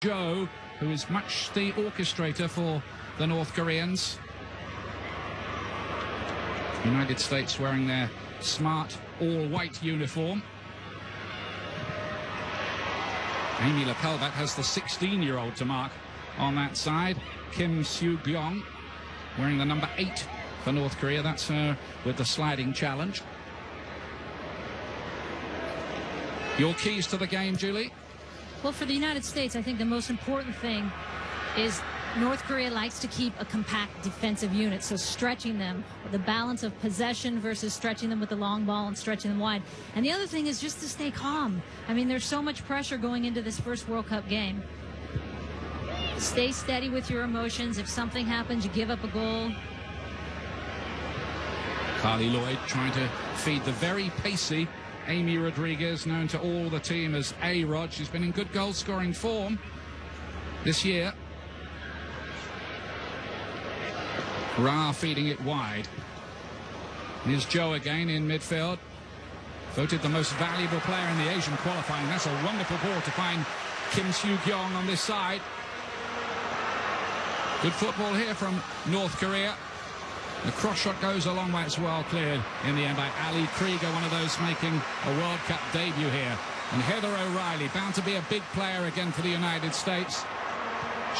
Joe, who is much the orchestrator for the North Koreans. United States wearing their smart all-white uniform. Amy Lepelbat has the 16-year-old to mark on that side. Kim Soo-gyong wearing the number 8 for North Korea. That's her with the sliding challenge. Your keys to the game, Julie? Well, for the United States, I think the most important thing is North Korea likes to keep a compact defensive unit, so stretching them, the balance of possession versus stretching them with the long ball and stretching them wide. And the other thing is just to stay calm. I mean, there's so much pressure going into this first World Cup game. Stay steady with your emotions. If something happens, you give up a goal. Carly Lloyd trying to feed the very pacey Amy Rodriguez, known to all the team as A-Rod. She's been in good goal-scoring form this year. Ra feeding it wide. Here's Joe again in midfield. Voted the most valuable player in the Asian qualifying. That's a wonderful ball to find Kim Soo-gyong on this side. Good football here from North Korea. The cross shot goes a long way. It's well cleared in the end by Ali Krieger, one of those making a World Cup debut here. And Heather O'Reilly, bound to be a big player again for the United States.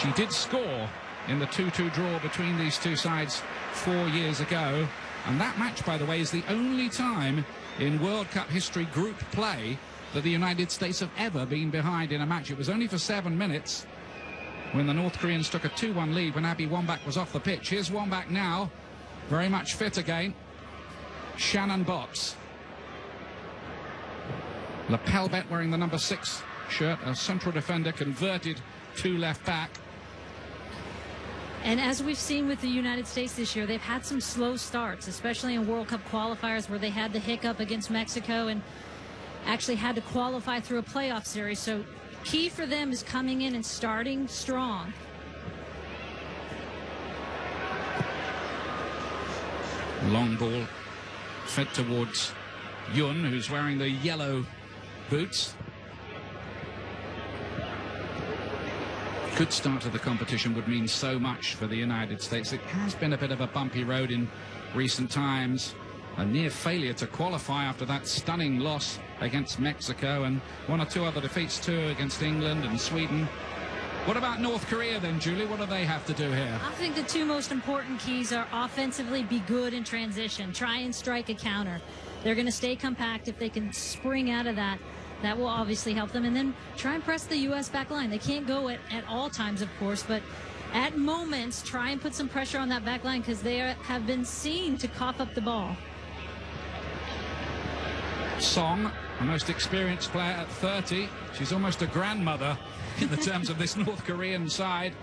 She did score in the 2-2 draw between these two sides 4 years ago. And that match, by the way, is the only time in World Cup history group play that the United States have ever been behind in a match. It was only for 7 minutes when the North Koreans took a 2-1 lead when Abby Wambach was off the pitch. Here's Wambach now. Very much fit again. Shannon Botts. Lepelbat wearing the number 6 shirt, a central defender converted to left back. And as we've seen with the United States this year, they've had some slow starts, especially in World Cup qualifiers where they had the hiccup against Mexico and actually had to qualify through a playoff series. So key for them is coming in and starting strong. Long ball fed towards Yun, who's wearing the yellow boots. Good start to the competition would mean so much for the United States. It has been a bit of a bumpy road in recent times. A near failure to qualify after that stunning loss against Mexico and 1 or 2 other defeats too against England and Sweden. What about North Korea then, Julie? What do they have to do here? I think the 2 most important keys are offensively be good in transition. Try and strike a counter. They're going to stay compact. If they can spring out of that, that will obviously help them. And then try and press the U.S. back line. They can't go at all times, of course, but at moments, try and put some pressure on that back line because they have been seen to cough up the ball. Song, the most experienced player at 30. She's almost a grandmother in the terms of this North Korean side.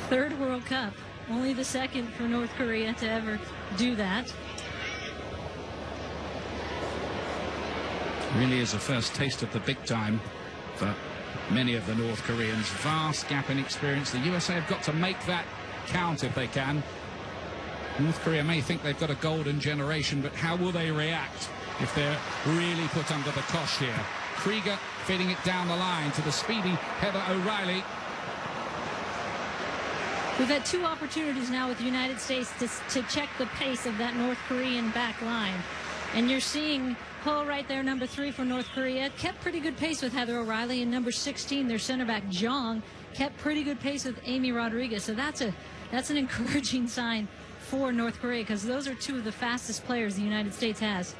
3rd World Cup. Only the 2nd for North Korea to ever do that. Really is a first taste of the big time for many of the North Koreans. Vast gap in experience. The USA have got to make that count if they can. North Korea may think they've got a golden generation, but how will they react if they're really put under the cosh here? Krieger feeding it down the line to the speedy Heather O'Reilly. We've had 2 opportunities now with the United States to check the pace of that North Korean back line. And you're seeing Ho right there, number 3 for North Korea. Kept pretty good pace with Heather O'Reilly. And number 16, their center back, Jong, kept pretty good pace with Amy Rodriguez. So that's an encouraging sign for North Korea because those are 2 of the fastest players the United States has.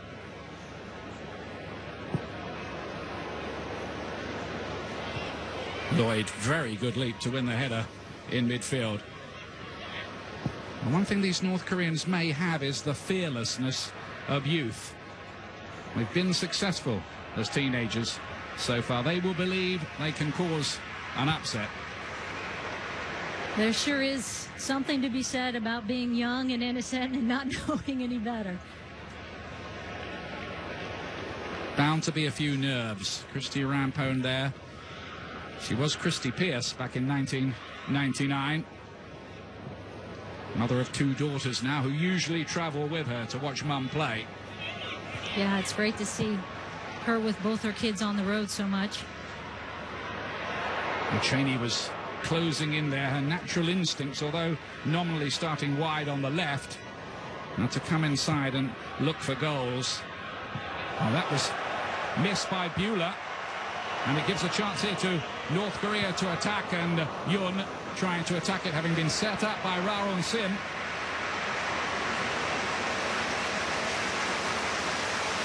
Lloyd, very good leap to win the header in midfield. And one thing these North Koreans may have is the fearlessness of youth. They've been successful as teenagers so far. They will believe they can cause an upset. There sure is something to be said about being young and innocent and not knowing any better. Bound to be a few nerves. Christy Rampone there. She was Christy Pierce back in 1999. Mother of 2 daughters now who usually travel with her to watch Mum play. Yeah, it's great to see her with both her kids on the road so much. And Cheney was closing in there. Her natural instincts, although nominally starting wide on the left, not to come inside and look for goals. Well, that was missed by Buehler. And it gives a chance here to North Korea to attack, and Yun trying to attack it, having been set up by Ra Sim.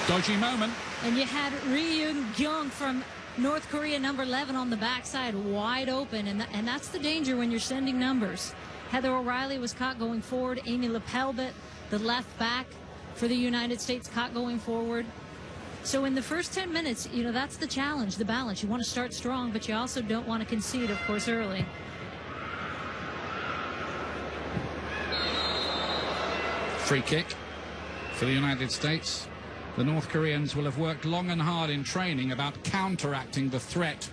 Dodgy moment. And you had Ri Young from North Korea, number 11, on the backside, wide open. And that's the danger when you're sending numbers. Heather O'Reilly was caught going forward. Amy Lepelbet, the left back for the United States, caught going forward. So in the first 10 minutes, you know, that's the challenge, the balance. You want to start strong, but you also don't want to concede, of course, early. Free kick for the United States. The North Koreans will have worked long and hard in training about counteracting the threat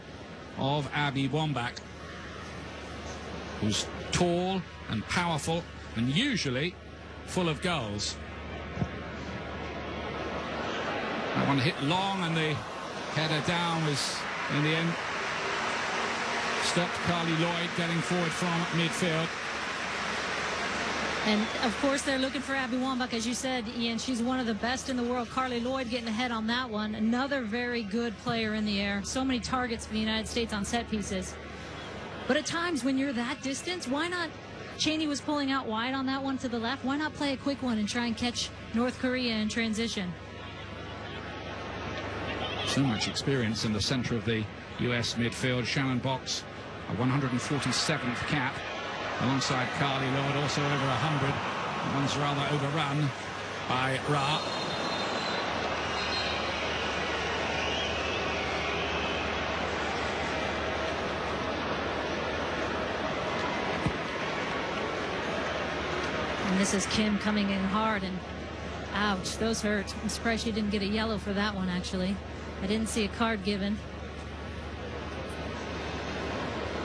of Abby Wambach, who's tall and powerful and usually full of goals. That one hit long, and the header down was, in the end, stopped Carly Lloyd getting forward from midfield. And, of course, they're looking for Abby Wambach, as you said, Ian. She's one of the best in the world. Carly Lloyd getting ahead on that one. Another very good player in the air. So many targets for the United States on set pieces. But at times, when you're that distance, why not? Cheney was pulling out wide on that one to the left. Why not play a quick one and try and catch North Korea in transition? So much experience in the center of the U.S. midfield. Shannon Box, a 147th cap, alongside Carly Lloyd, also over 100. One's rather overrun by Ra. And this is Kim coming in hard, and ouch, those hurt. I'm surprised she didn't get a yellow for that one, actually. I didn't see a card given.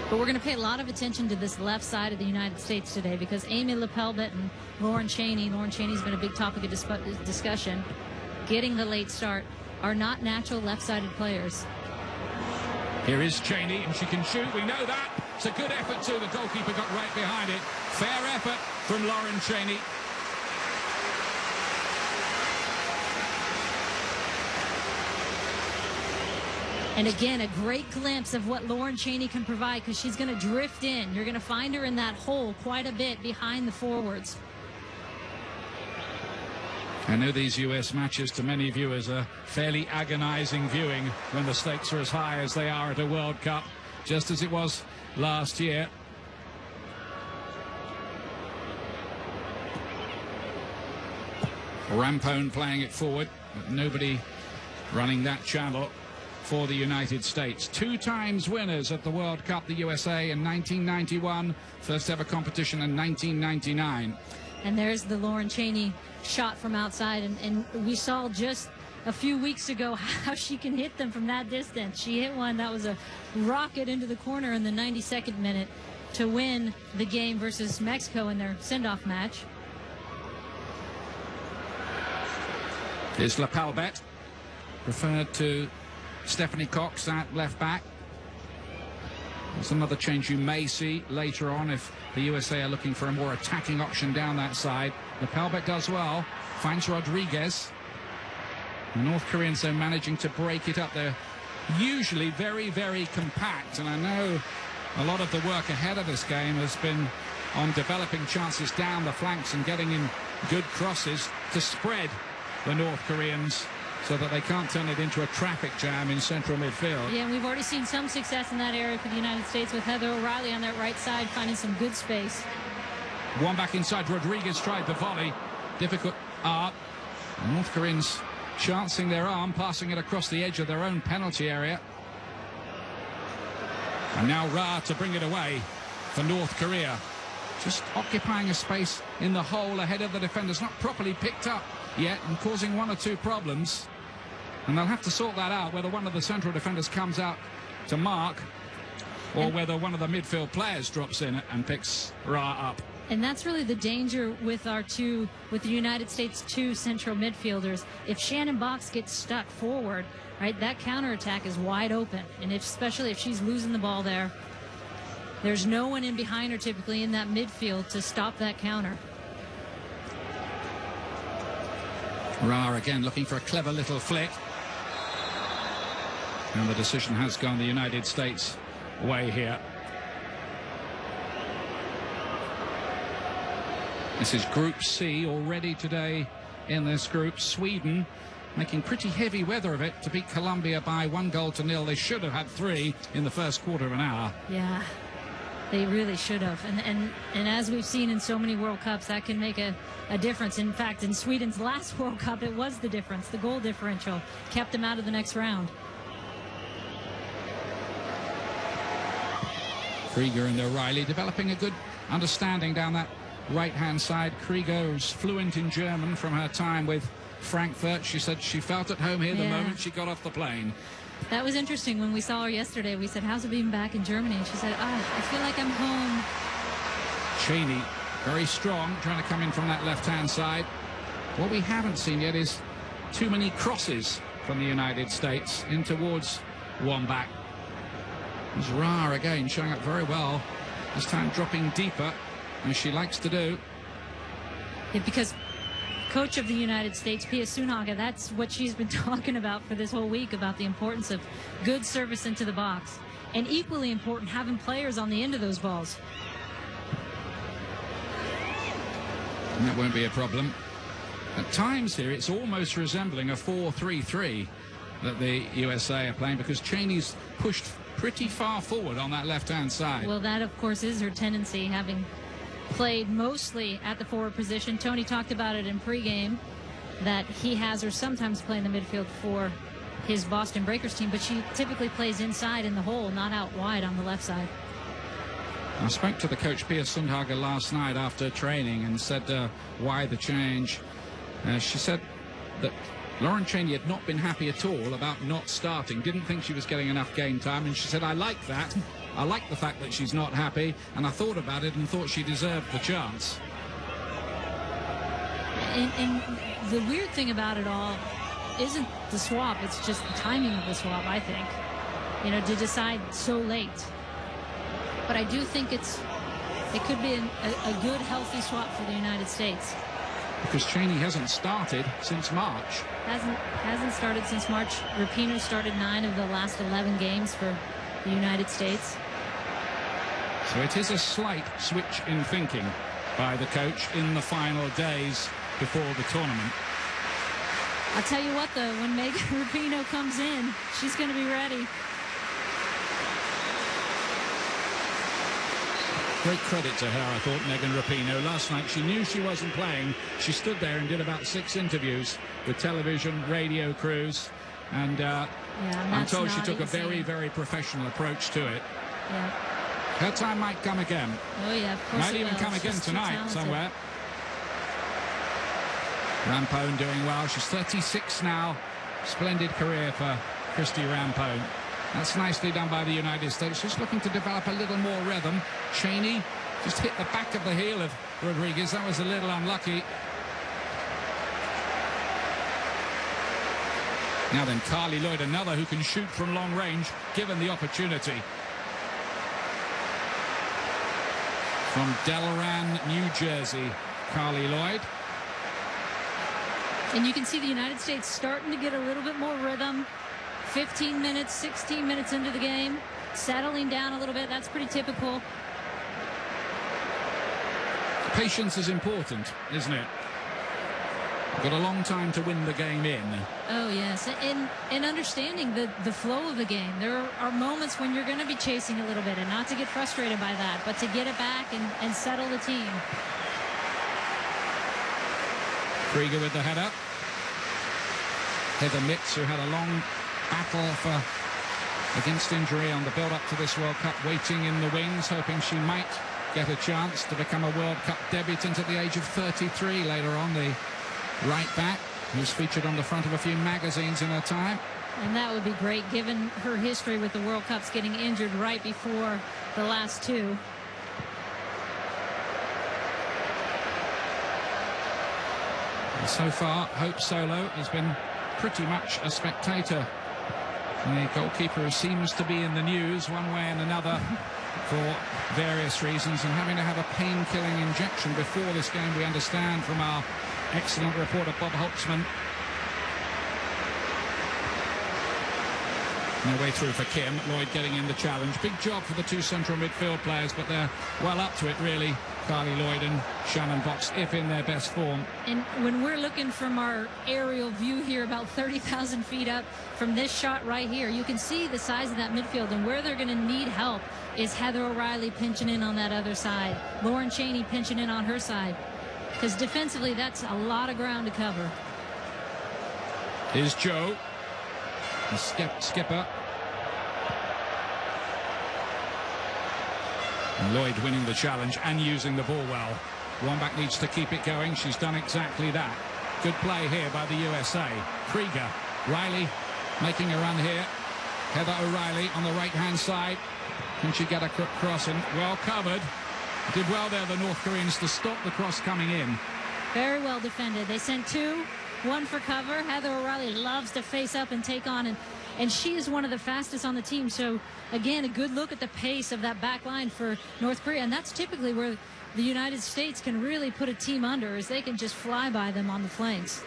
But we're going to pay a lot of attention to this left side of the United States today, because Amy Lepelbet and Lauren Cheney, Cheney's been a big topic of discussion, getting the late start, are not natural left-sided players. Here is Cheney, and she can shoot. We know that. It's a good effort too. The goalkeeper got right behind it. Fair effort from Lauren Cheney. And again, a great glimpse of what Lauren Cheney can provide, because she's going to drift in. You're going to find her in that hole quite a bit behind the forwards. I know these U.S. matches to many viewers are fairly agonizing viewing when the stakes are as high as they are at a World Cup, just as it was last year. Rampone playing it forward, but nobody running that channel for the United States. 2 times winners at the World Cup, the USA, in 1991, first ever competition in 1999. And there's the Lauren Cheney shot from outside, and we saw just a few weeks ago how she can hit them from that distance. She hit one that was a rocket into the corner in the 92nd minute to win the game versus Mexico in their send-off match. Here's Lepelbet, referred to Stephanie Cox at left back. There's another change you may see later on if the USA are looking for a more attacking option down that side. Lepelbet does well, finds Rodriguez. The North Koreans are managing to break it up. They're usually very, very compact, and I know a lot of the work ahead of this game has been on developing chances down the flanks and getting in good crosses to spread the North Koreans, so that they can't turn it into a traffic jam in central midfield. Yeah, and we've already seen some success in that area for the United States with Heather O'Reilly on that right side, finding some good space. One back inside. Rodriguez tried the volley. Difficult art. The North Koreans chancing their arm, passing it across the edge of their own penalty area. And now Ra to bring it away for North Korea. Just occupying a space in the hole ahead of the defenders, not properly picked up yet, and causing 1 or 2 problems. And they'll have to sort that out, whether one of the central defenders comes out to mark, or whether one of the midfield players drops in and picks Ra up. And that's really the danger with the United States 2 central midfielders. If Shannon Box gets stuck forward, right, that counterattack is wide open. And especially if she's losing the ball there, There's no one in behind her typically in that midfield to stop that counter. Ra again looking for a clever little flick. And the decision has gone the United States' way here. This is Group C already today in this group. Sweden making pretty heavy weather of it to beat Colombia by 1-0. They should have had 3 in the first quarter of an hour. Yeah, they really should have. And as we've seen in so many World Cups, that can make a difference. In fact, in Sweden's last World Cup, it was the difference. The goal differential kept them out of the next round. Krieger and O'Reilly developing a good understanding down that right-hand side. Krieger was fluent in German from her time with Frankfurt. She said she felt at home here the moment she got off the plane. That was interesting. When we saw her yesterday, we said, how's it being back in Germany? And she said, I feel like I'm home. Cheney, very strong, trying to come in from that left-hand side. What we haven't seen yet is too many crosses from the United States in towards Wambach. There's Ra again showing up very well, this time dropping deeper, as she likes to do. Yeah, because coach of the United States, Pia Sundhage, that's what she's been talking about for this whole week, about the importance of good service into the box. And equally important, having players on the end of those balls. And that won't be a problem. At times here, it's almost resembling a 4-3-3 that the USA are playing, because Cheney's pushed pretty far forward on that left-hand side. Well, that, of course, is her tendency, having played mostly at the forward position. Tony talked about it in pregame, that he has her sometimes play in the midfield for his Boston Breakers team, but she typically plays inside in the hole, not out wide on the left side. I spoke to the coach, Pia Sundhage, last night after training and said why the change. She said that Lauren Cheney had not been happy at all about not starting, didn't think she was getting enough game time, and she said, I like that. I like the fact that she's not happy, and I thought about it and thought she deserved the chance. And the weird thing about it all isn't the swap, it's just the timing of the swap, I think. You know, to decide so late. But I do think it could be a good, healthy swap for the United States. Because Cheney hasn't started since March. Hasn't started since March. Rapinoe started 9 of the last 11 games for the United States. So it is a slight switch in thinking by the coach in the final days before the tournament. I'll tell you what, though, when Megan Rapinoe comes in, she's going to be ready. Great credit to her, I thought, Megan Rapinoe. Last night, she knew she wasn't playing. She stood there and did about 6 interviews with television, radio crews, and I'm told she took a very, very professional approach to it. Yeah. Her time might come again. Oh, yeah, of course. Might even come again tonight somewhere. Rampone doing well. She's 36 now. Splendid career for Christy Rampone. That's nicely done by the United States. Just looking to develop a little more rhythm. Cheney just hit the back of the heel of Rodriguez. That was a little unlucky. Now then, Carly Lloyd, another who can shoot from long range, given the opportunity. From Delran, New Jersey, Carly Lloyd. And you can see the United States starting to get a little bit more rhythm. 15 minutes, 16 minutes into the game, settling down a little bit. That's pretty typical. Patience is important, isn't it? Got a long time to win the game in. Oh, yes. And understanding the flow of the game. There are moments when you're going to be chasing a little bit, and not to get frustrated by that, but to get it back and settle the team. Krieger with the header. Heather Mitz, who had a long battle against injury on the build-up to this World Cup, waiting in the wings, hoping she might get a chance to become a World Cup debutant at the age of 33 later on. The right back, who's featured on the front of a few magazines in her time. And that would be great, given her history with the World Cups, getting injured right before the last 2. And so far, Hope Solo has been pretty much a spectator. The goalkeeper who seems to be in the news one way and another for various reasons, and having to have a pain-killing injection before this game, we understand from our excellent reporter Bob Holtzman. No way through for Kim. Lloyd getting in the challenge. Big job for the two central midfield players, but they're well up to it, really. Carly Lloyd and Shannon Box, if in their best form. And when we're looking from our aerial view here, about 30,000 feet up from this shot right here, you can see the size of that midfield, and where they're going to need help is Heather O'Reilly pinching in on that other side. Lauren Cheney pinching in on her side. Because defensively, that's a lot of ground to cover. Here's Joe, the skipper. And Lloyd winning the challenge and using the ball well. Wambach needs to keep it going. She's done exactly that. Good play here by the USA. Krieger, Riley making a run here. Heather O'Reilly on the right-hand side. Can she get a quick cross in? Well covered. Did well there, the North Koreans, to stop the cross coming in. Very well defended. They sent two, one for cover. Heather O'Reilly loves to face up and take on, and she is one of the fastest on the team. So, again, a good look at the pace of that back line for North Korea. And that's typically where the United States can really put a team under, is they can just fly by them on the flanks.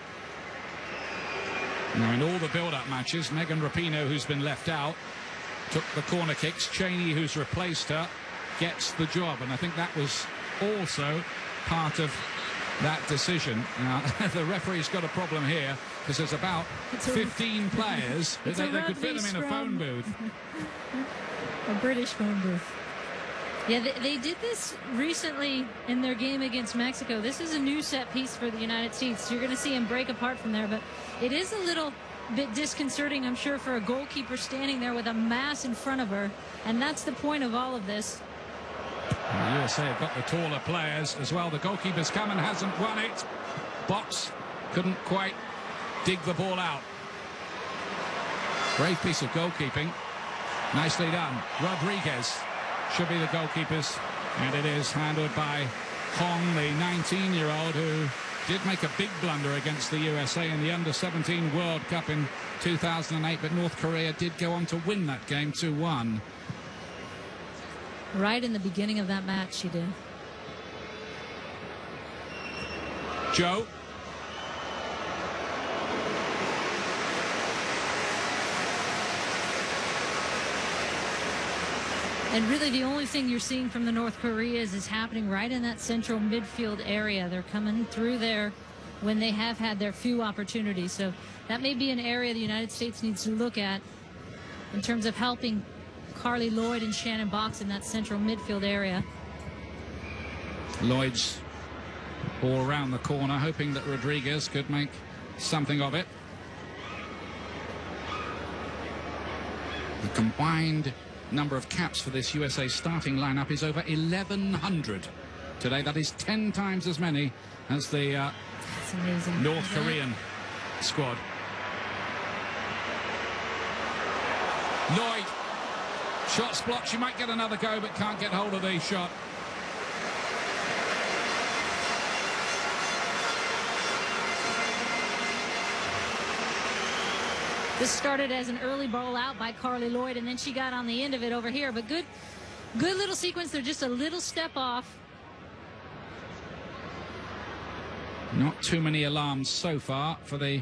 Now, in all the build-up matches, Megan Rapinoe, who's been left out, took the corner kicks. Cheney, who's replaced her, gets the job. And I think that was also part of that decision. Now, the referee's got a problem here, because there's about 15 players. They could fit them in a phone booth. A British phone booth. Yeah, they did this recently in their game against Mexico. This is a new set piece for the United States. You're going to see them break apart from there, but it is a little bit disconcerting, I'm sure, for a goalkeeper standing there with a mass in front of her, and that's the point of all of this. The USA have got the taller players as well. The goalkeeper's come and hasn't won it. Box couldn't quite dig the ball out. Brave piece of goalkeeping. Nicely done. Rodriguez should be the goalkeepers, and it is handled by Hong, the 19-year-old, who did make a big blunder against the USA in the Under-17 World Cup in 2008, but North Korea did go on to win that game 2-1. Right in the beginning of that match, she did. Joe. And really the only thing you're seeing from the North Koreans is happening right in that central midfield area. They're coming through there when they have had their few opportunities. So that may be an area the United States needs to look at in terms of helping Carly Lloyd and Shannon Box in that central midfield area. Lloyd's ball around the corner, hoping that Rodriguez could make something of it. The combined number of caps for this USA starting lineup is over 1,100 today. That is 10 times as many as the That's amazing. North Korean squad. Lloyd, shot's blocked. She might get another go, but can't get hold of the shot. This started as an early ball out by Carly Lloyd, and then she got on the end of it over here. But good little sequence. They're just a little step off. Not too many alarms so far for the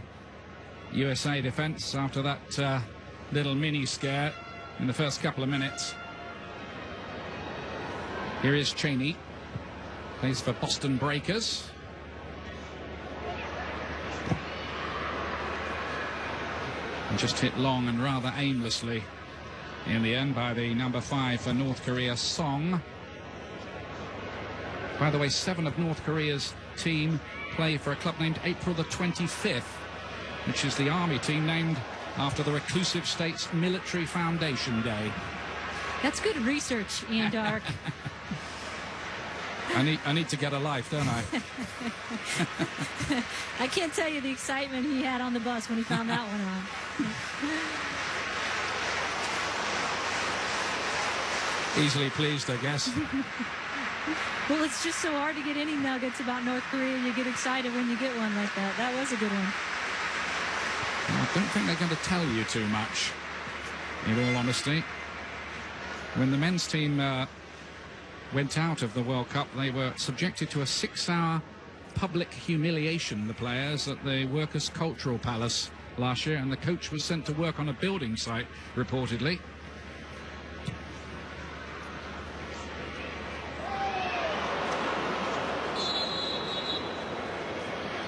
USA defense after that little mini scare in the first couple of minutes. Here is Cheney. Plays for Boston Breakers. And just hit long and rather aimlessly in the end by the number 5 for North Korea, Song. By the way, 7 of North Korea's team play for a club named April the 25th, which is the Army team named after the Reclusive States Military Foundation Day. That's good research, Ian Dark. I need to get a life, don't I? I can't tell you the excitement he had on the bus when he found that one out. Easily pleased, I guess. Well, it's just so hard to get any nuggets about North Korea. You get excited when you get one like that. That was a good one. I don't think they're going to tell you too much, in all honesty. When the men's team went out of the World Cup, they were subjected to a 6-hour public humiliation, the players, at the Workers' Cultural Palace last year, and the coach was sent to work on a building site, reportedly.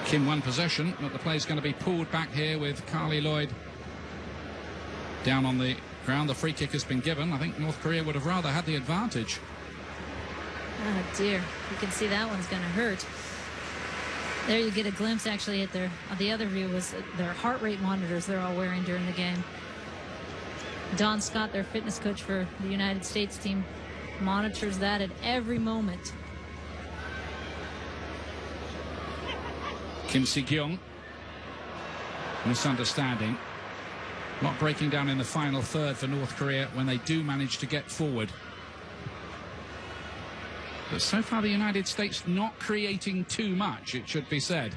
Kim won possession, but the play's going to be pulled back here with Carly Lloyd down on the ground. The free kick has been given. I think North Korea would have rather had the advantage. Oh dear, you can see that one's going to hurt. There you get a glimpse actually at the other view was their heart rate monitors they're all wearing during the game. Don Scott, their fitness coach for the United States team, monitors that at every moment. Kim Si-kyung, misunderstanding, not breaking down in the final third for North Korea when they do manage to get forward. But so far the United States not creating too much, it should be said.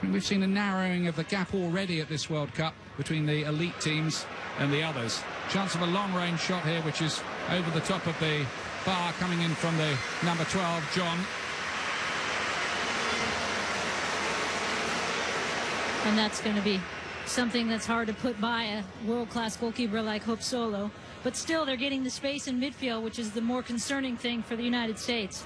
I mean, we've seen a narrowing of the gap already at this World Cup between the elite teams and the others. Chance of a long-range shot here, which is over the top of the bar, coming in from the number 12, John. And that's going to be something that's hard to put by a world-class goalkeeper like Hope Solo. But still, they're getting the space in midfield, which is the more concerning thing for the United States.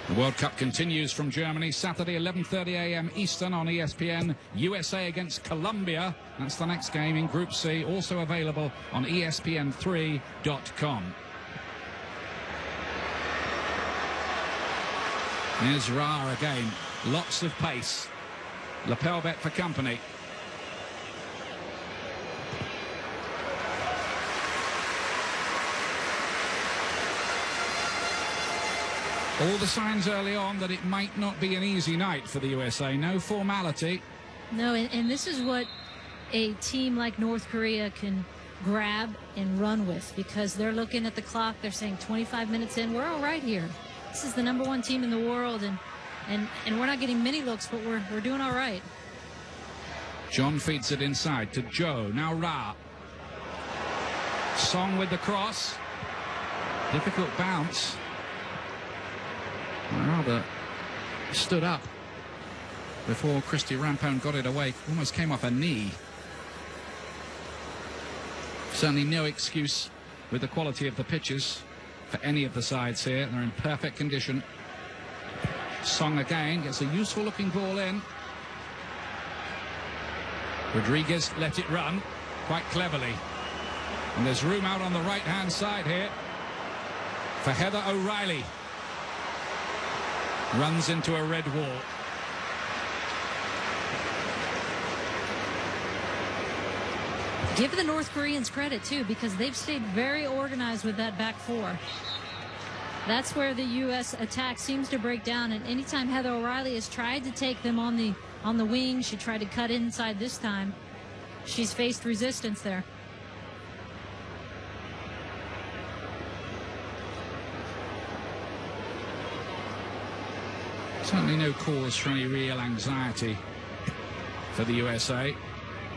The World Cup continues from Germany, Saturday, 11:30 a.m. Eastern on ESPN. USA against Colombia. That's the next game in Group C, also available on ESPN3.com. There's Ra again. Lots of pace. Lapel bet for company. All the signs early on that it might not be an easy night for the USA. No formality. No, and this is what a team like North Korea can grab and run with, because they're looking at the clock. They're saying 25 minutes in, we're all right here. This is the #1 team in the world, and we're not getting many looks, but we're doing all right. John feeds it inside to Joe. Now Ra. Song with the cross. Difficult bounce. Rather stood up before Christy Rampone got it away. Almost came off a knee. Certainly no excuse with the quality of the pitches for any of the sides here. They're in perfect condition. Song again gets a useful looking ball in. Rodriguez let it run quite cleverly. And there's room out on the right hand side here for Heather O'Reilly. Runs into a red wall. Give the North Koreans credit, too, because they've stayed very organized with that back four. That's where the U.S. attack seems to break down, and anytime Heather O'Reilly has tried to take them on the wing, she tried to cut inside this time. She's faced resistance there. Certainly no cause for any real anxiety for the USA.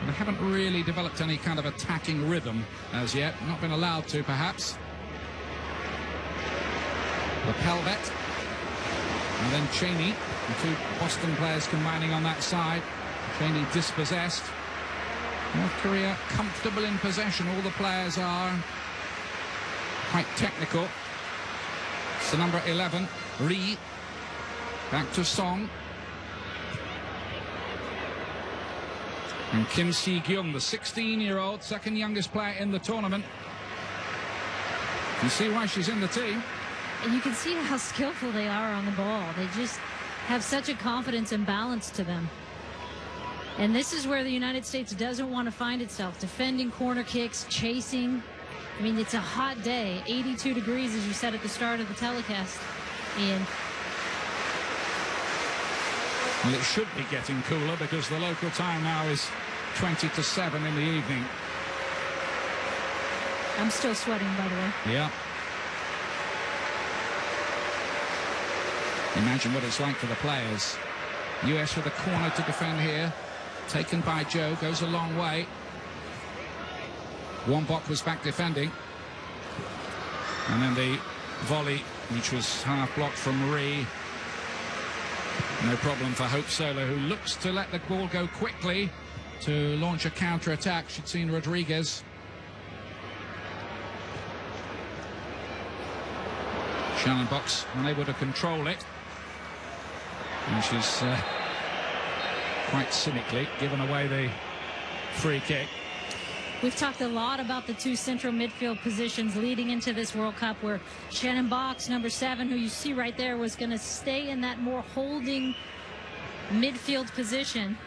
They haven't really developed any kind of attacking rhythm as yet. Not been allowed to, perhaps. Lapel bet. And then Cheney. The two Boston players combining on that side. Cheney dispossessed. North Korea comfortable in possession. All the players are quite technical. It's the number 11, Ri. Back to Song. And Kim Si-kyung, the 16-year-old, second youngest player in the tournament. You see why she's in the team. And you can see how skillful they are on the ball. They just have such a confidence and balance to them. And this is where the United States doesn't want to find itself. Defending corner kicks, chasing. I mean, it's a hot day. 82 degrees, as you said at the start of the telecast, Ian. Well, it should be getting cooler because the local time now is 20 to 7 in the evening. I'm still sweating, by the way. Yeah. Imagine what it's like for the players. US with a corner to defend here. Taken by Joe, goes a long way. Wambach was back defending. And then the volley, which was half blocked from Ree. No problem for Hope Solo, who looks to let the ball go quickly to launch a counter-attack. She'd seen Rodriguez. Shannon Box unable to control it. And she's quite cynically given away the free kick. We've talked a lot about the two central midfield positions leading into this World Cup, where Shannon Box, number 7, who you see right there, was going to stay in that more holding midfield position.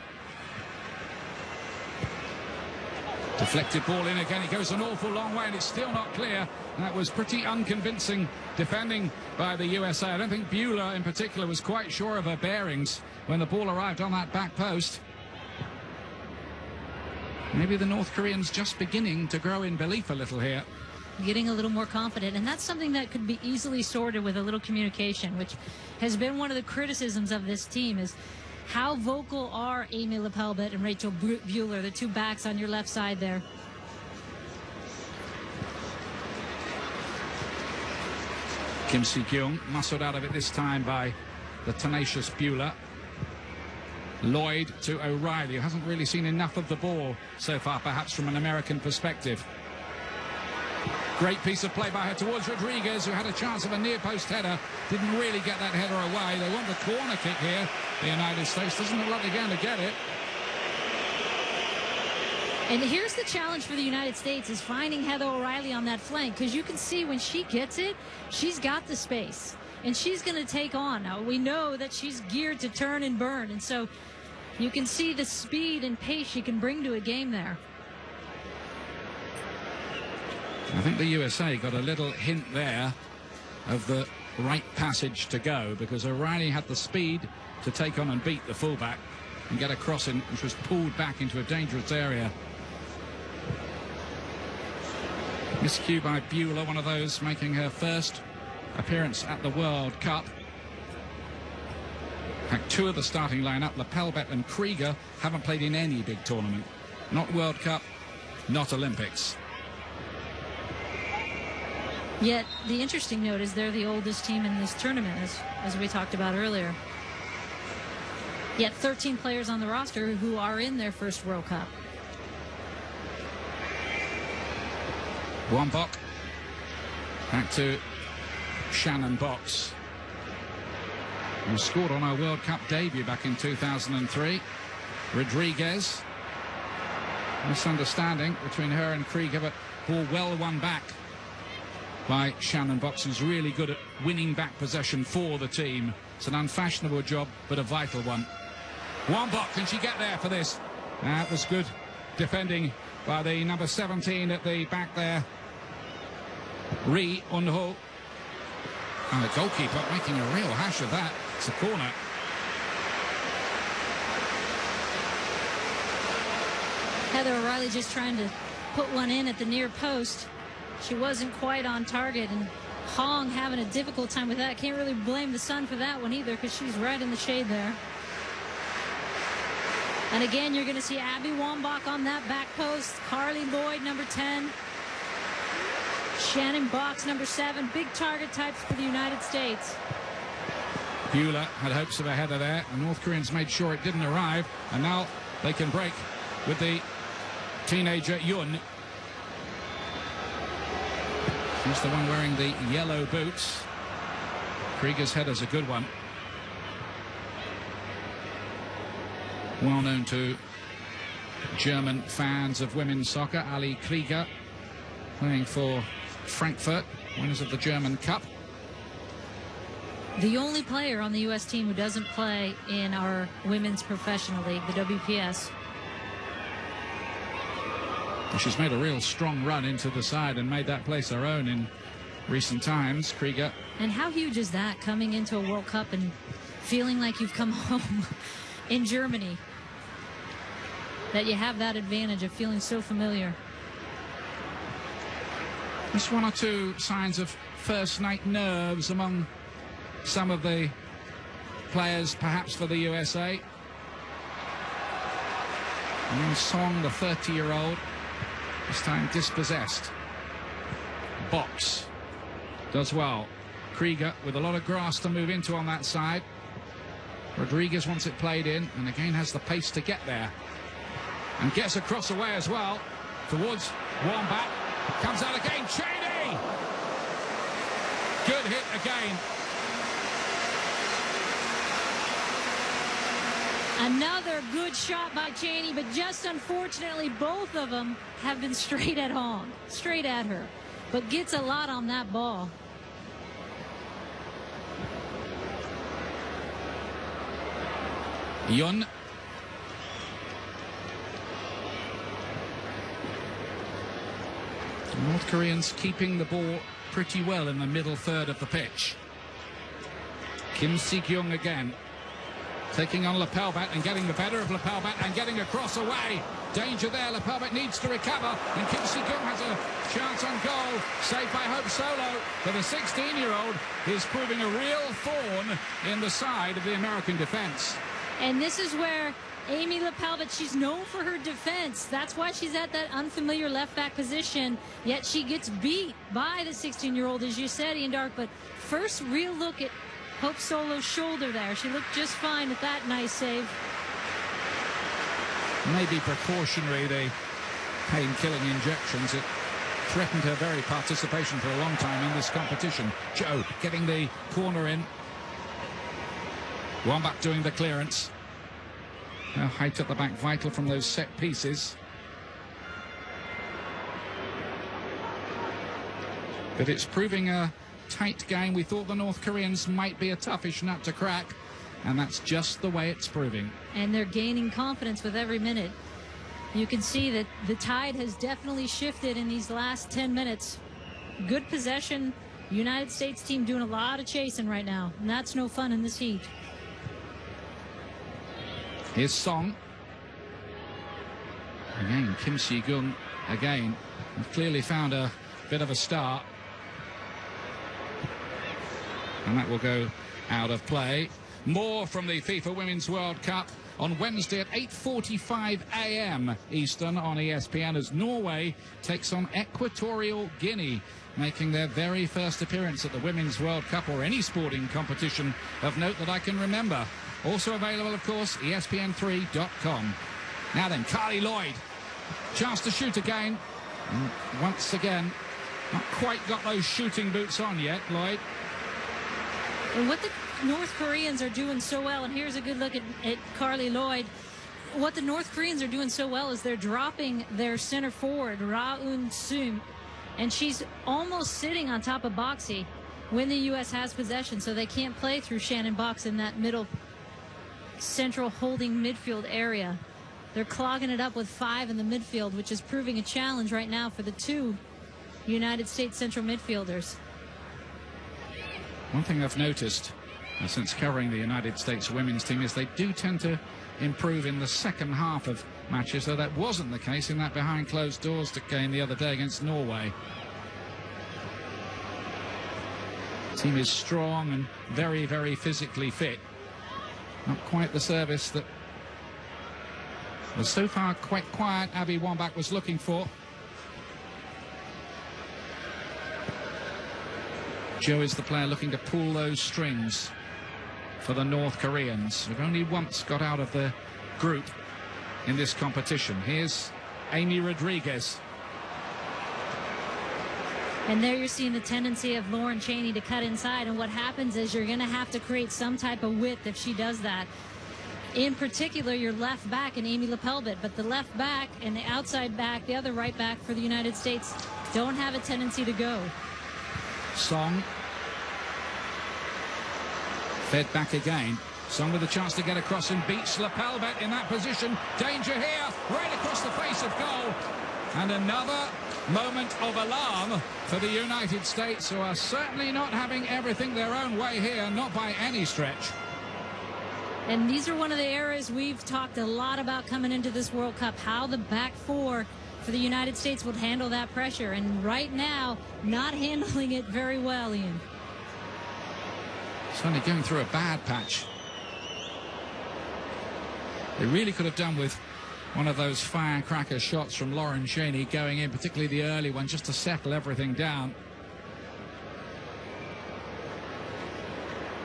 Deflected ball in again. It goes an awful long way and it's still not clear. That was pretty unconvincing defending by the USA. I don't think Buehler in particular was quite sure of her bearings when the ball arrived on that back post. Maybe the North Koreans just beginning to grow in belief a little here. Getting a little more confident, and that's something that could be easily sorted with a little communication, which has been one of the criticisms of this team, is how vocal are Amy Lepelbet and Rachel Buehler, the two backs on your left side there. Kim Si-kyung muscled out of it this time by the tenacious Buehler. Lloyd to O'Reilly, who hasn't really seen enough of the ball so far, perhaps from an American perspective. Great piece of play by her towards Rodriguez, who had a chance of a near-post header. Didn't really get that header away. They want the corner kick here. The United States doesn't look like they're going to get it. And here's the challenge for the United States, is finding Heather O'Reilly on that flank, because you can see when she gets it, she's got the space. And she's going to take on. Now, we know that she's geared to turn and burn, and so you can see the speed and pace she can bring to a game there. I think the USA got a little hint there of the right passage to go, because O'Reilly had the speed to take on and beat the fullback and get a crossing, which was pulled back into a dangerous area. Miscue by Buehler, one of those making her first appearance at the World Cup. In fact, two of the starting lineup, Lepelbet and Krieger, haven't played in any big tournament. Not World Cup, not Olympics. Yet the interesting note is they're the oldest team in this tournament, as we talked about earlier. Yet 13 players on the roster who are in their first World Cup. Wambach back to Shannon Box, who scored on her World Cup debut back in 2003. Rodriguez, misunderstanding between her and Krieger, but ball well won back by Shannon Box, who's really good at winning back possession for the team. It's an unfashionable job, but a vital one. Wambach, can she get there for this? That was good defending by the number 17 at the back there, Ri Eun-ho. And the goalkeeper making a real hash of that. It's a corner. Heather O'Reilly just trying to put one in at the near post. She wasn't quite on target, and Hong having a difficult time with that. Can't really blame the sun for that one either, because she's right in the shade there. And again, you're going to see Abby Wambach on that back post. Carly Lloyd, number 10. Shannon Box, number 7. Big target types for the United States. Buehler had hopes of a header there. The North Koreans made sure it didn't arrive. And now they can break with the teenager Yun. She's the one wearing the yellow boots. Krieger's header's a good one. Well known to German fans of women's soccer, Ali Krieger, playing for Frankfurt, winners of the German Cup. The only player on the U.S. team who doesn't play in our women's professional league, the WPS. She's made a real strong run into the side and made that place her own in recent times, Krieger. And how huge is that, coming into a World Cup and feeling like you've come home in Germany? That you have that advantage of feeling so familiar. Just one or two signs of first-night nerves among some of the players, perhaps for the USA. And then Song, the 30-year-old, This time dispossessed. Box does well. Krieger with a lot of grass to move into on that side. Rodriguez wants it played in and again has the pace to get there. And gets across away as well towards Wombat. Comes out again, Cheney! Good hit again. Another good shot by Cheney, but just unfortunately both of them have been straight at home, straight at her. But gets a lot on that ball. Yun. North Koreans keeping the ball pretty well in the middle third of the pitch. Kim Si-kyung again. Taking on Lepelbat and getting the better of Lepelbat and getting across away. Danger there. Lepelbat needs to recover. And Kim Si-kyung has a chance on goal. Saved by Hope Solo. But the 16-year-old is proving a real thorn in the side of the American defense. And this is where Amy Lepelbat, she's known for her defense. That's why she's at that unfamiliar left back position. Yet she gets beat by the 16-year-old, as you said, Ian Dark. But first real look at Hope Solo's shoulder there. She looked just fine with that nice save. Maybe precautionary, the pain-killing injections. It threatened her very participation for a long time in this competition. Joe getting the corner in. Wombat doing the clearance. Now height at the back, vital from those set pieces. But it's proving a tight game. We thought the North Koreans might be a toughish nut to crack, and that's just the way it's proving. And they're gaining confidence with every minute. You can see that the tide has definitely shifted in these last 10 minutes. Good possession. United States team doing a lot of chasing right now, and that's no fun in this heat. Here's Song. Again, Kim Si-kyung again. Clearly found a bit of a start. And that will go out of play. More from the FIFA Women's World Cup on Wednesday at 8:45 a.m. Eastern on ESPN as Norway takes on Equatorial Guinea, making their very first appearance at the Women's World Cup or any sporting competition of note that I can remember. Also available, of course, ESPN3.com. Now then, Carly Lloyd. Chance to shoot again. And once again, not quite got those shooting boots on yet, Lloyd. And what the North Koreans are doing so well, and here's a good look at Carly Lloyd. What the North Koreans are doing so well is they're dropping their center forward, Ra-eun-sung, and she's almost sitting on top of Boxy when the U.S. has possession, so they can't play through Shannon Box in that middle central holding midfield area. They're clogging it up with 5 in the midfield, which is proving a challenge right now for the 2 United States central midfielders. One thing I've noticed since covering the United States women's team is they do tend to improve in the second half of matches, though that wasn't the case in that behind closed doors game the other day against Norway. The team is strong and very, very physically fit. Not quite the service that was so far quite quiet Abby Wambach was looking for. Joe is the player looking to pull those strings for the North Koreans, who've only once got out of the group in this competition. Here's Amy Rodriguez. And there you're seeing the tendency of Lauren Cheney to cut inside, and what happens is you're going to have to create some type of width if she does that. In particular, your left back and Amy Lepelbat, but the left back and the outside back, the other right back for the United States, don't have a tendency to go. Song fed back again. Song with a chance to get across and beats Lepelbat in that position. Danger here, right across the face of goal. And another moment of alarm for the United States, who are certainly not having everything their own way here, not by any stretch. And these are one of the areas we've talked a lot about coming into this World Cup, how the back four for the United States would handle that pressure. And right now, not handling it very well, Ian. Certainly going through a bad patch. They really could have done with One of those firecracker shots from Lauren Cheney going in, particularly the early one, just to settle everything down.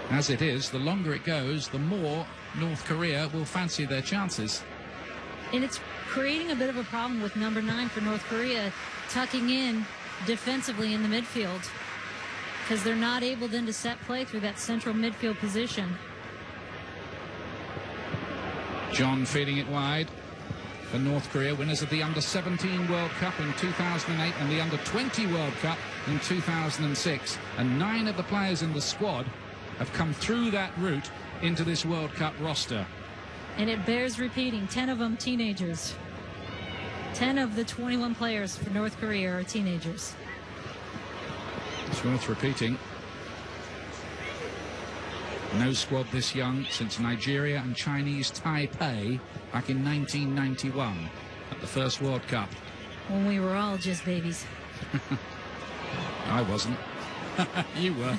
As it is, the longer it goes, the more North Korea will fancy their chances. And it's creating a bit of a problem with number 9 for North Korea, tucking in defensively in the midfield, because they're not able then to set play through that central midfield position. John feeding it wide for North Korea, winners of the Under-17 World Cup in 2008 and the Under-20 World Cup in 2006. And 9 of the players in the squad have come through that route into this World Cup roster. And it bears repeating, 10 of them teenagers. 10 of the 21 players for North Korea are teenagers. It's worth repeating. No squad this young since Nigeria and Chinese Taipei back in 1991 at the first World Cup. When we were all just babies. I wasn't. You were.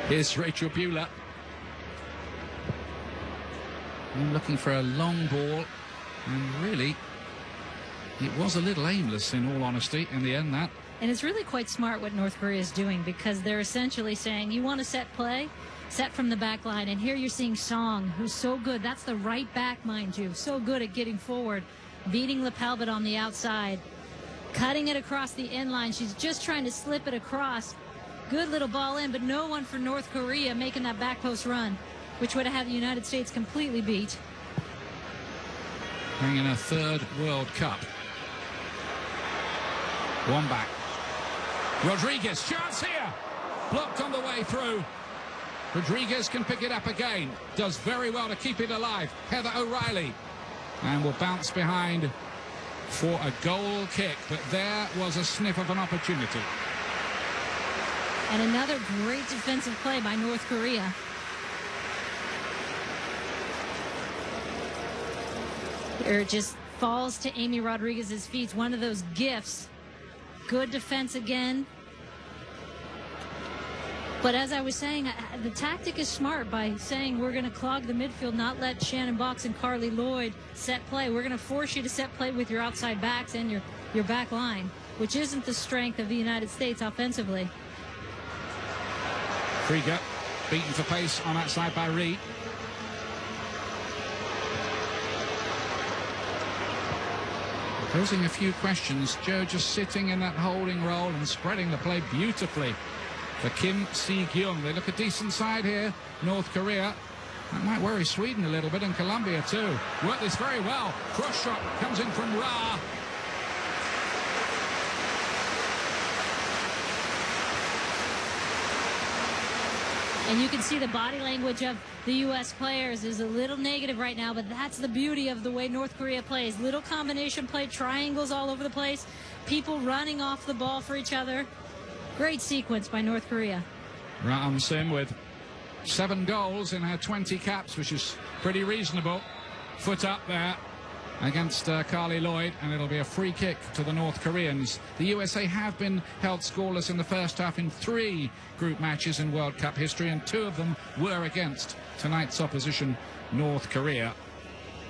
Here's Rachel Buehler. I'm looking for a long ball, and really, it was a little aimless, in all honesty, in the end, that. And it's really quite smart what North Korea is doing, because they're essentially saying, you want to set play? Set from the back line. And here you're seeing Song, who's so good. That's the right back, mind you. So good at getting forward, beating Lepelbet on the outside, cutting it across the end line. She's just trying to slip it across. Good little ball in, but no one for North Korea making that back post run, which would have had the United States completely beat. Bringing a third World Cup. One back. Rodriguez, chance here. Blocked on the way through. Rodriguez can pick it up again. Does very well to keep it alive. Heather O'Reilly. And will bounce behind for a goal kick. But there was a sniff of an opportunity. And another great defensive play by North Korea. It just falls to Amy Rodriguez's feet. One of those gifts. Good defense again. But as I was saying, the tactic is smart by saying we're going to clog the midfield, not let Shannon Box and Carly Lloyd set play. We're going to force you to set play with your outside backs and your back line, which isn't the strength of the United States offensively. Krieger beaten for pace on that side by Reed. Posing a few questions. Joe just sitting in that holding role and spreading the play beautifully for Kim Si-gyung. They look a decent side here, North Korea. That might worry Sweden a little bit, and Colombia too. Worked this very well. Cross shot comes in from Ra. And you can see the body language of the U.S. players is a little negative right now, but that's the beauty of the way North Korea plays. Little combination play, triangles all over the place, people running off the ball for each other. Great sequence by North Korea. Ra Sim with 7 goals in her 20 caps, which is pretty reasonable. Foot up there against Carly Lloyd, and it'll be a free kick to the North Koreans. The USA have been held scoreless in the first half in 3 group matches in World Cup history, and 2 of them were against tonight's opposition, North Korea.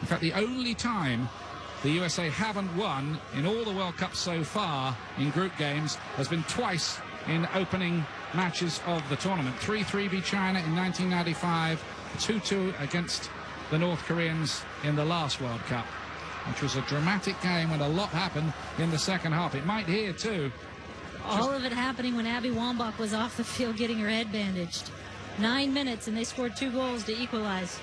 In fact, the only time the USA haven't won in all the World Cups so far in group games has been twice in opening matches of the tournament. 3-3 beat China in 1995, 2-2 against the North Koreans in the last World Cup, which was a dramatic game when a lot happened in the second half. It might here too. All of it happening when Abby Wambach was off the field getting her head bandaged. 9 minutes, and they scored 2 goals to equalize.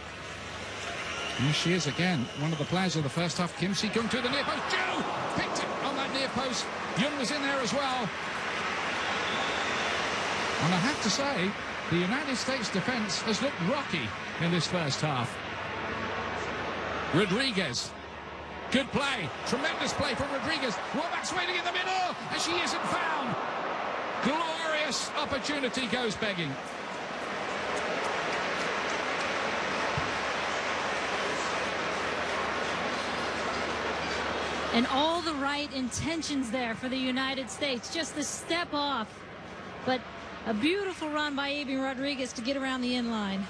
Here she is again, one of the players of the first half. Kim Si-gyung to the near post. Joe picked it on that near post. Young was in there as well. And I have to say, the United States defense has looked rocky in this first half. Rodriguez. Good play. Tremendous play from Rodriguez. Wambach's waiting in the middle, and she isn't found. Glorious opportunity goes begging. And all the right intentions there for the United States. Just the step off. But a beautiful run by Amy Rodriguez to get around the end line.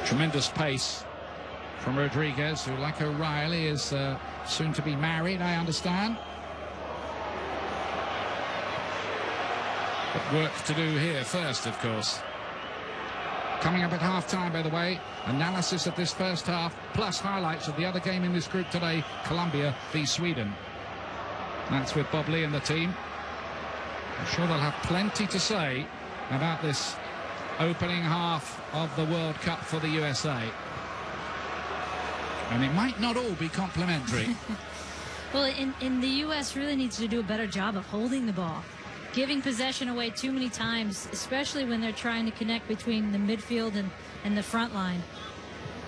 Tremendous pace from Rodriguez, who, like O'Reilly, is soon to be married, I understand. But work to do here first, of course. Coming up at half-time, by the way, analysis of this first half, plus highlights of the other game in this group today, Colombia v Sweden. That's with Bob Lee and the team. I'm sure they'll have plenty to say about this opening half of the World Cup for the USA. And it might not all be complimentary. Well, in the U.S. really needs to do a better job of holding the ball. Giving possession away too many times, especially when they're trying to connect between the midfield and the front line.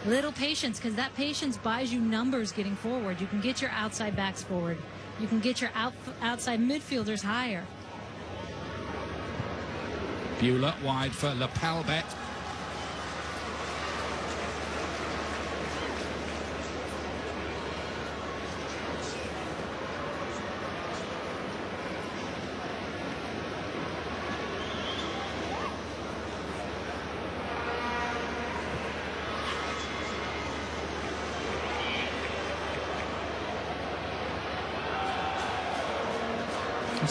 Little patience, because that patience buys you numbers getting forward. You can get your outside backs forward. You can get your outside midfielders higher. Buehler wide for Lepalbet.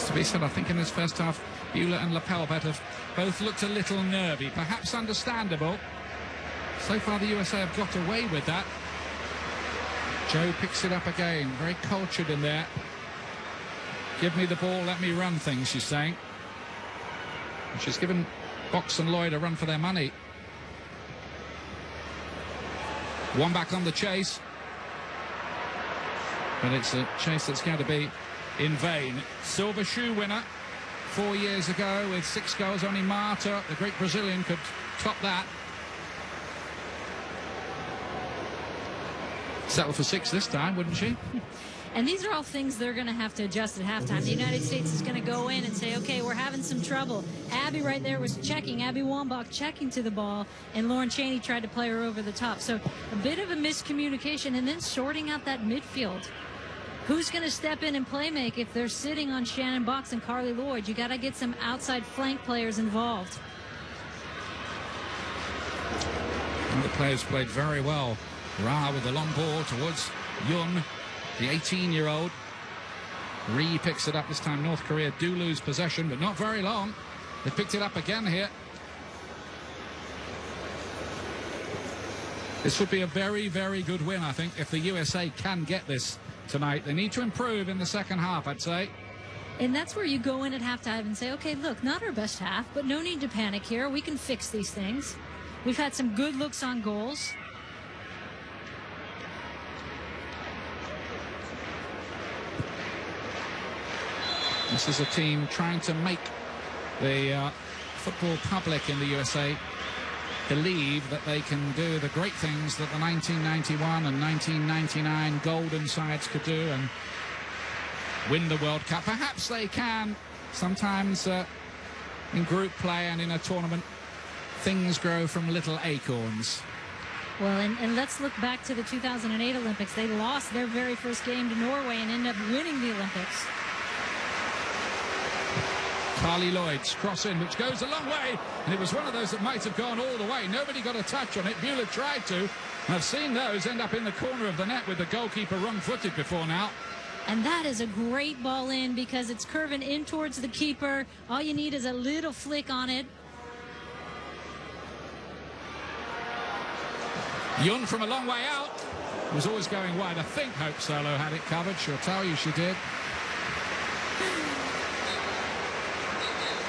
To be said, I think in this first half, Buehler and Lepalbet have both looked a little nervy, perhaps understandable. So far, the USA have got away with that. Joe picks it up again, very cultured in there. Give me the ball, let me run things, she's saying. And she's given Box and Lloyd a run for their money. One back on the chase. But it's a chase that's going to be in vain. Silver shoe winner 4 years ago with 6 goals. Only Marta, the great Brazilian, could top that. Settle for 6 this time, wouldn't she? And these are all things they're going to have to adjust at halftime. The United States is going to go in and say, okay, we're having some trouble. Abby right there was checking, Abby Wambach checking to the ball, and Lauren Cheney tried to play her over the top. So a bit of a miscommunication, and then sorting out that midfield. Who's going to step in and play make if they're sitting on Shannon Box and Carly Lloyd? You got to get some outside flank players involved. And the players played very well. Ra with the long ball towards Yun, the 18-year-old. Ri picks it up this time. North Korea do lose possession, but not very long. They picked it up again here. This would be a very, very good win, I think, if the USA can get this tonight. They need to improve in the second half, I'd say. And that's where you go in at halftime and say, okay, look, not our best half, but no need to panic here. We can fix these things. We've had some good looks on goals. This is a team trying to make the football public in the USA believe that they can do the great things that the 1991 and 1999 golden sides could do and win the World Cup. Perhaps they can. Sometimes in group play and in a tournament, things grow from little acorns. Well, and let's look back to the 2008 Olympics. They lost their very first game to Norway and ended up winning the Olympics. Carly Lloyd's cross in, which goes a long way, and it was one of those that might have gone all the way. Nobody got a touch on it. Buehler tried to. I've seen those end up in the corner of the net with the goalkeeper wrong-footed before now. And that is a great ball in because it's curving in towards the keeper. All you need is a little flick on it. Yun from a long way out. Was always going wide. I think Hope Solo had it covered. She'll tell you she did.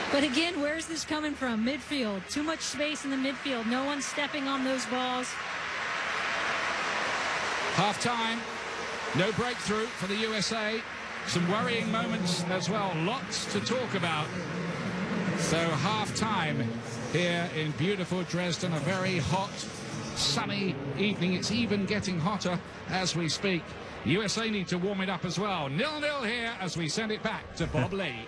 But again, where's this coming from? Midfield. Too much space in the midfield. No one's stepping on those balls. Half-time. No breakthrough for the USA. Some worrying moments as well. Lots to talk about. So half-time here in beautiful Dresden. A very hot, sunny evening. It's even getting hotter as we speak. The USA need to warm it up as well. 0-0 here as we send it back to Bob Lee.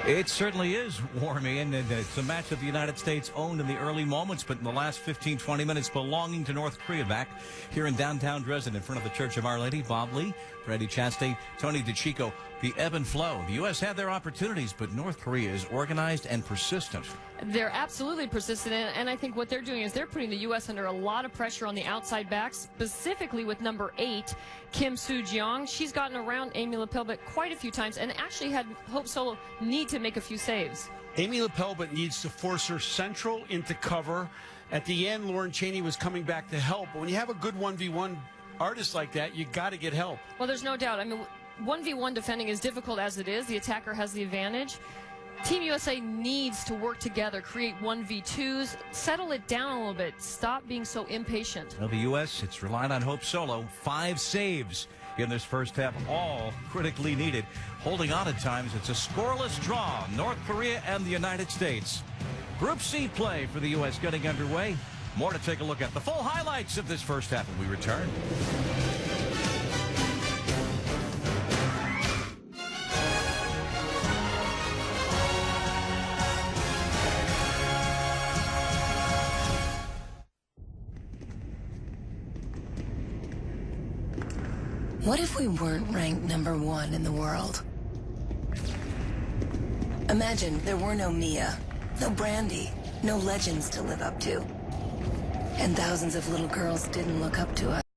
It certainly is warm, Ian, and it's a match that the United States owned in the early moments, but in the last 15-20 minutes belonging to North Korea. Back here in downtown Dresden in front of the Church of Our Lady. Bob Lee, Freddie Chastain, Tony DeChico, the ebb and flow. The U.S. had their opportunities, but North Korea is organized and persistent. They're absolutely persistent, and I think what they're doing is they're putting the U.S. under a lot of pressure on the outside backs, specifically with number 8, Kim Soo-jeong. She's gotten around Amy Lepelbet quite a few times and actually had Hope Solo need to make a few saves. Amy Lepelbet needs to force her central into cover. At the end, Lauren Cheney was coming back to help. But when you have a good 1v1 artist like that, you got to get help. Well, there's no doubt. I mean, 1v1 defending is difficult as it is. The attacker has the advantage. Team USA needs to work together, create 1v2s, settle it down a little bit, stop being so impatient. Well, the U.S., it's relied on Hope Solo. 5 saves in this first half, all critically needed. Holding on at times, it's a scoreless draw, North Korea and the United States. Group C play for the U.S. getting underway. More to take a look at. The full highlights of this first half when we return. What if we weren't ranked number 1 in the world? Imagine there were no Mia, no Brandy, no legends to live up to. And thousands of little girls didn't look up to us.